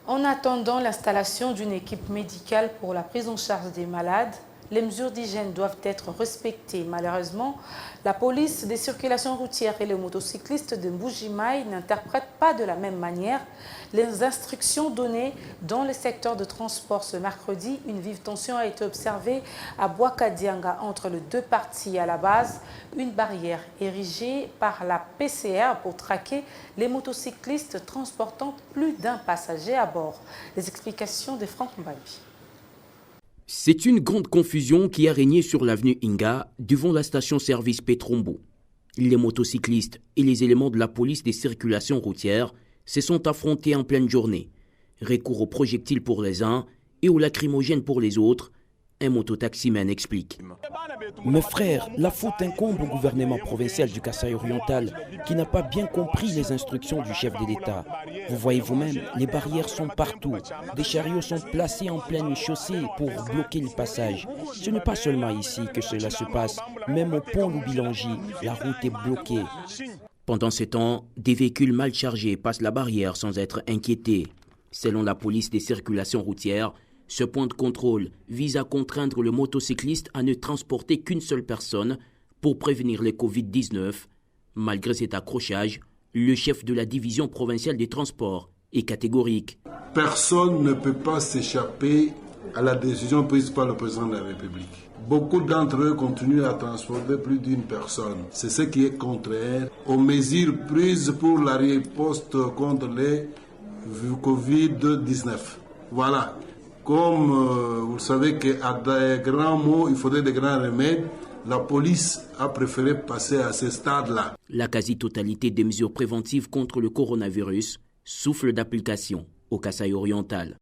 En attendant l'installation d'une équipe médicale pour la prise en charge des malades, les mesures d'hygiène doivent être respectées. Malheureusement, la police des circulations routières et les motocyclistes de Mbuji-Mayi n'interprètent pas de la même manière les instructions données dans le secteur de transport. Ce mercredi, une vive tension a été observée à Bouakadianga entre les deux parties. À la base, une barrière érigée par la PCR pour traquer les motocyclistes transportant plus d'un passager à bord. Les explications de Franck Mbabi. C'est une grande confusion qui a régné sur l'avenue Inga devant la station-service Petrombo. Les motocyclistes et les éléments de la police des circulations routières se sont affrontés en pleine journée. Recours aux projectiles pour les uns et aux lacrymogènes pour les autres, un mototaximène explique. Mes frères, la faute incombe au gouvernement provincial du Kasaï oriental qui n'a pas bien compris les instructions du chef de l'État. Vous voyez vous-même, les barrières sont partout. Des chariots sont placés en pleine chaussée pour bloquer le passage. Ce n'est pas seulement ici que cela se passe, même au pont Loubilangi, la route est bloquée. Pendant ce temps, des véhicules mal chargés passent la barrière sans être inquiétés. Selon la police des circulations routières, ce point de contrôle vise à contraindre le motocycliste à ne transporter qu'une seule personne pour prévenir le Covid-19. Malgré cet accrochage, le chef de la division provinciale des transports est catégorique. Personne ne peut pas s'échapper à la décision prise par le président de la République. Beaucoup d'entre eux continuent à transporter plus d'une personne. C'est ce qui est contraire aux mesures prises pour la riposte contre les Covid-19. Voilà. Comme vous savez qu'à des grands mots, il faudrait des grands remèdes, la police a préféré passer à ce stade-là. La quasi-totalité des mesures préventives contre le coronavirus souffle d'application au Kasaï oriental.